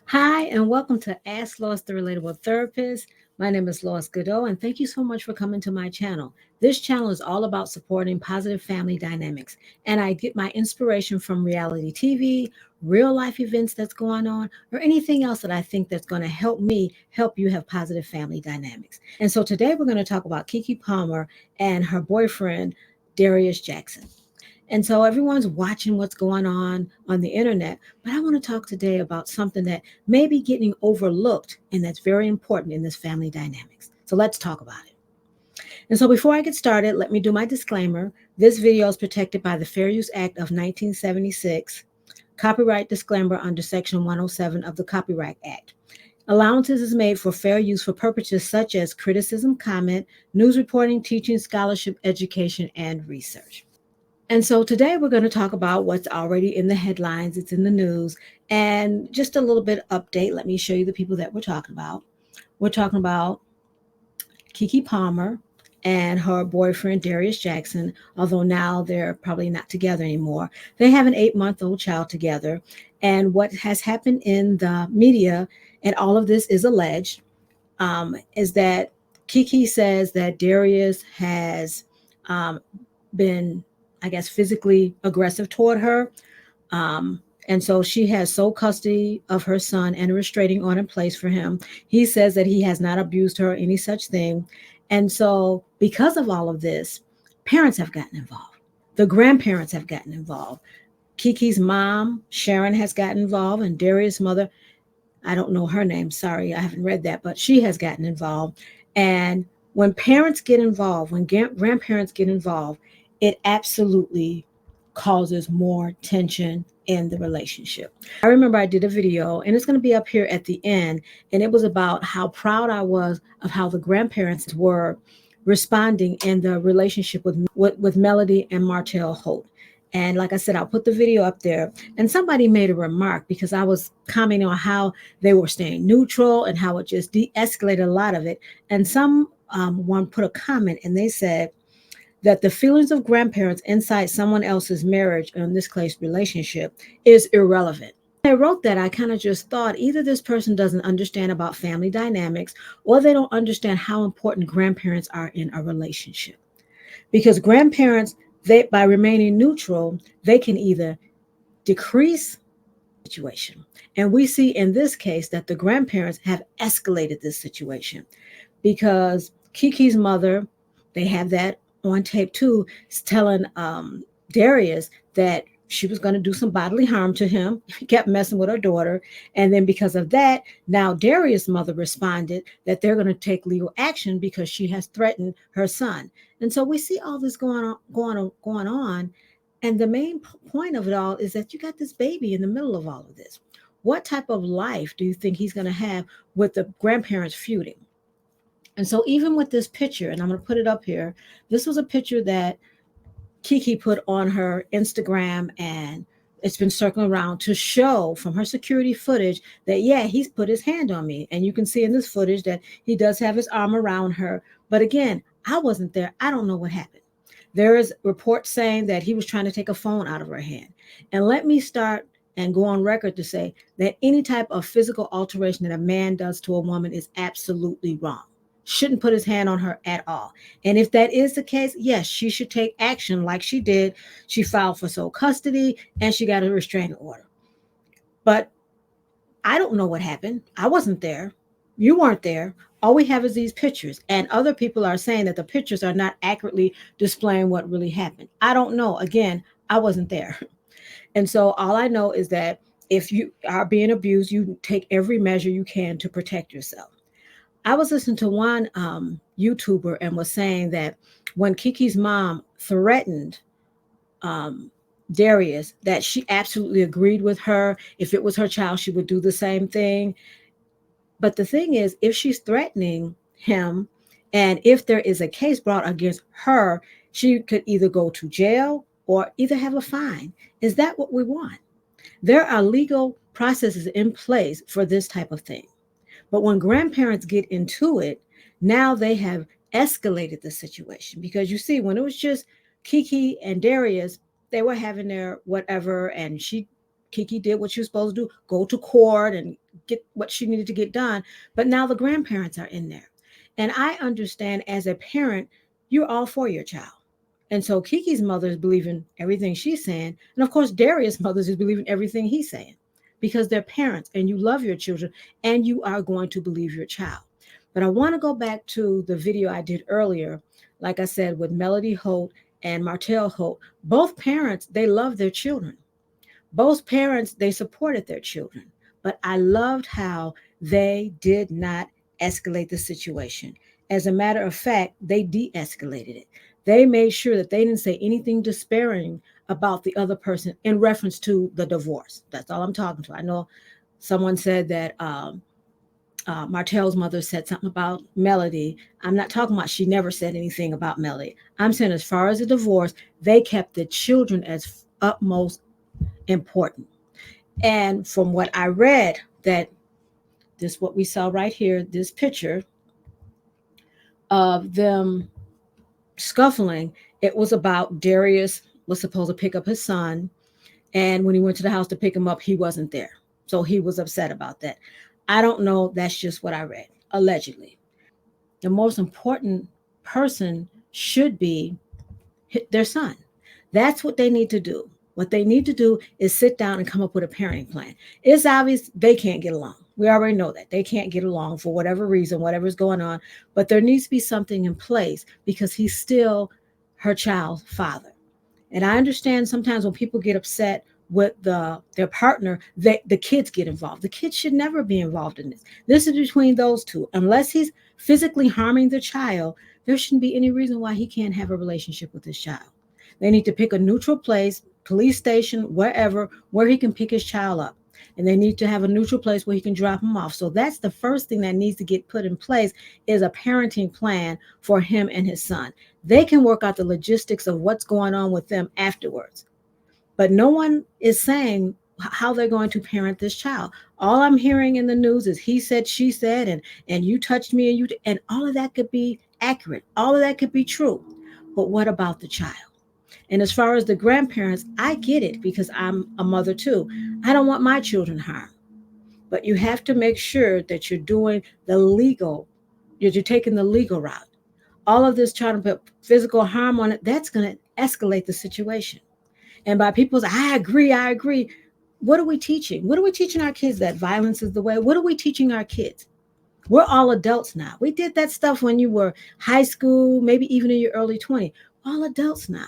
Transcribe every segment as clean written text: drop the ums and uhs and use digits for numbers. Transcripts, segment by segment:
Hi, and welcome to Ask Lois, the Relatable Therapist. My name is Lois Godot, and thank you so much for coming to my channel. This channel is all about supporting positive family dynamics, and I get my inspiration from reality TV, real life events that's going on, or anything else that I think that's going to help me help you have positive family dynamics. And so today we're going to talk about KeKe Palmer and her boyfriend, Darius Jackson. And so everyone's watching what's going on the internet. But I want to talk today about something that may be getting overlooked and that's very important in this family dynamics. So let's talk about it. And so before I get started, let me do my disclaimer. This video is protected by the Fair Use Act of 1976, copyright disclaimer under Section 107 of the Copyright Act. Allowances is made for fair use for purposes such as criticism, comment, news reporting, teaching, scholarship, education, and research. And so today we're going to talk about what's already in the headlines, it's in the news, and just a little bit update. Let me show you the people that we're talking about. We're talking about KeKe Palmer and her boyfriend Darius Jackson, although now they're probably not together anymore. They have an 8-month-old child together. And what has happened in the media, and all of this is alleged, is that KeKe says that Darius has been, I guess, physically aggressive toward her. And so she has sole custody of her son and a restraining order in place for him. He says that he has not abused her or any such thing. And so, because of all of this, parents have gotten involved. The grandparents have gotten involved. KeKe's mom, Sharon, has gotten involved, and Darius' mother, I don't know her name, sorry, I haven't read that, but she has gotten involved. And when parents get involved, when grandparents get involved, it absolutely causes more tension in the relationship. I remember I did a video, and it's going to be up here at the end, and it was about how proud I was of how the grandparents were responding in the relationship with Melody and Martell Holt. And like I said, I'll put the video up there. And somebody made a remark because I was commenting on how they were staying neutral and how it just de-escalated a lot of it. And one put a comment and they said that the feelings of grandparents inside someone else's marriage, or in this case relationship, is irrelevant. When I wrote that, I kind of just thought either this person doesn't understand about family dynamics or they don't understand how important grandparents are in a relationship. Because grandparents, by remaining neutral, they can either decrease the situation. And we see in this case that the grandparents have escalated this situation because KeKe's mother, they have that on tape too, is telling Darius that she was going to do some bodily harm to him. He kept messing with her daughter. And then because of that, now Darius' mother responded that they're going to take legal action because she has threatened her son. And so we see all this going on. And the main point of it all is that you got this baby in the middle of all of this. What type of life do you think he's going to have with the grandparents feuding? And so even with this picture, and I'm going to put it up here, this was a picture that KeKe put on her Instagram, and it's been circling around to show from her security footage that, yeah, he's put his hand on me. And you can see in this footage that he does have his arm around her. But again, I wasn't there. I don't know what happened. There is reports saying that he was trying to take a phone out of her hand. And let me start and go on record to say that any type of physical alteration that a man does to a woman is absolutely wrong. Shouldn't put his hand on her at all. And if that is the case, yes, she should take action like she did. She filed for sole custody and she got a restraining order. But I don't know what happened. I wasn't there. You weren't there. All we have is these pictures. And other people are saying that the pictures are not accurately displaying what really happened. I don't know. Again, I wasn't there. And so all I know is that if you are being abused, you take every measure you can to protect yourself. I was listening to one YouTuber and was saying that when KeKe's mom threatened um, Darius, that she absolutely agreed with her. If it was her child, she would do the same thing. But the thing is, if she's threatening him and if there is a case brought against her, she could either go to jail or either have a fine. Is that what we want? There are legal processes in place for this type of thing. But when grandparents get into it, now they have escalated the situation because you see, when it was just KeKe and Darius, they were having their whatever, and she KeKe did what she was supposed to do, go to court and get what she needed to get done. But now the grandparents are in there. And I understand as a parent, you're all for your child. And so KeKe's mother is believing everything she's saying. And of course, Darius' mother is believing everything he's saying because they're parents and you love your children and you are going to believe your child. But I want to go back to the video I did earlier, like I said, with Melody Holt and Martell Holt. Both parents, they love their children. Both parents, they supported their children. But I loved how they did not escalate the situation. As a matter of fact, they de escalated it. They made sure that they didn't say anything disparaging about the other person in reference to the divorce. That's all I'm talking to. I know someone said that Martell's mother said something about Melody. I'm not talking about she never said anything about Melody. I'm saying as far as the divorce, they kept the children as utmost important. And from what I read, that this what we saw right here, this picture of them scuffling, it was about Darius was supposed to pick up his son, and when he went to the house to pick him up, he wasn't there. So he was upset about that. I don't know, that's just what I read, allegedly. The most important person should be their son. That's what they need to do. What they need to do is sit down and come up with a parenting plan. It's obvious they can't get along. We already know that. They can't get along for whatever reason, whatever's going on. But there needs to be something in place because he's still her child's father. And I understand sometimes when people get upset with their partner, the kids get involved. The kids should never be involved in this. This is between those two. Unless he's physically harming the child, there shouldn't be any reason why he can't have a relationship with his child. They need to pick a neutral place, police station, wherever, where he can pick his child up. And they need to have a neutral place where he can drop him off. So that's the first thing that needs to get put in place is a parenting plan for him and his son. They can work out the logistics of what's going on with them afterwards. But no one is saying how they're going to parent this child. All I'm hearing in the news is he said, she said, and you touched me and all of that could be accurate. All of that could be true. But what about the child? And as far as the grandparents, I get it because I'm a mother too. I don't want my children harmed. But you have to make sure that you're doing the legal, you're taking the legal route. All of this trying to put physical harm on it, that's going to escalate the situation. And by people say, I agree. What are we teaching? What are we teaching our kids? That violence is the way? What are we teaching our kids? We're all adults now. We did that stuff when you were high school, maybe even in your early 20s. All adults now.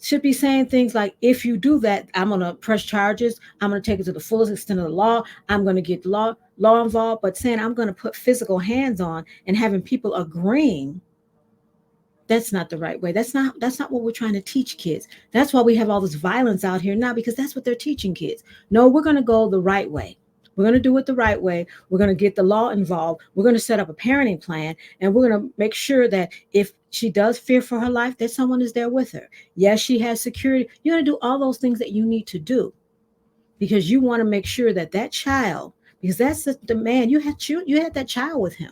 Should be saying things like, if you do that, I'm going to press charges. I'm going to take it to the fullest extent of the law. I'm going to get law involved. But saying I'm going to put physical hands on and having people agreeing, that's not the right way. That's not what we're trying to teach kids. That's why we have all this violence out here now, because that's what they're teaching kids. No, we're going to go the right way. We're going to do it the right way. We're going to get the law involved. We're going to set up a parenting plan, and we're going to make sure that if she does fear for her life, that someone is there with her. Yes, she has security. You're going to do all those things that you need to do because you want to make sure that that child, because that's the man, you had that child with him.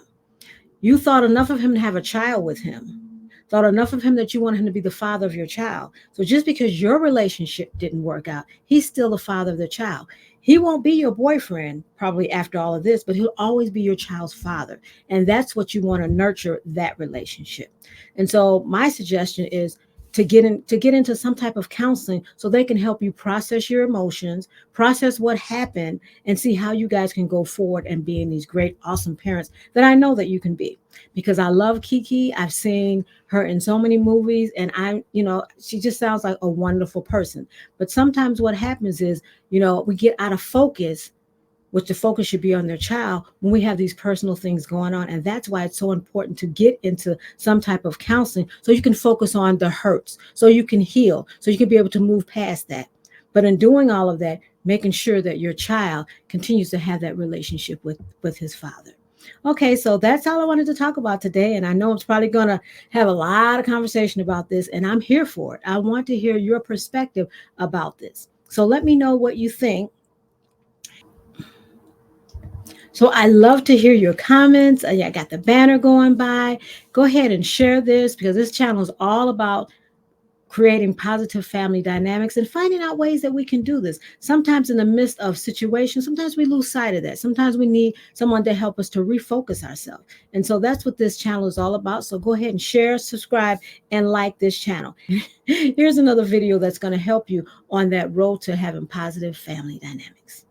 You thought enough of him to have a child with him. Thought enough of him that you wanted him to be the father of your child. So just because your relationship didn't work out, he's still the father of the child. He won't be your boyfriend probably after all of this, but he'll always be your child's father. And that's what you want to nurture, that relationship. And so my suggestion is to get into some type of counseling so they can help you process your emotions, process what happened, and see how you guys can go forward and being these great, awesome parents that I know that you can be. Because I love KeKe. I've seen her in so many movies, and she just sounds like a wonderful person. But sometimes what happens is, we get out of focus, which the focus should be on their child when we have these personal things going on. And that's why it's so important to get into some type of counseling so you can focus on the hurts, so you can heal, so you can be able to move past that. But in doing all of that, making sure that your child continues to have that relationship with his father. Okay, so that's all I wanted to talk about today. And I know it's probably going to have a lot of conversation about this, and I'm here for it. I want to hear your perspective about this. So let me know what you think. So I love to hear your comments. I got the banner going by. Go ahead and share this because this channel is all about creating positive family dynamics and finding out ways that we can do this. Sometimes in the midst of situations, sometimes we lose sight of that. Sometimes we need someone to help us to refocus ourselves. And so that's what this channel is all about. So go ahead and share, subscribe, and like this channel. Here's another video that's going to help you on that road to having positive family dynamics.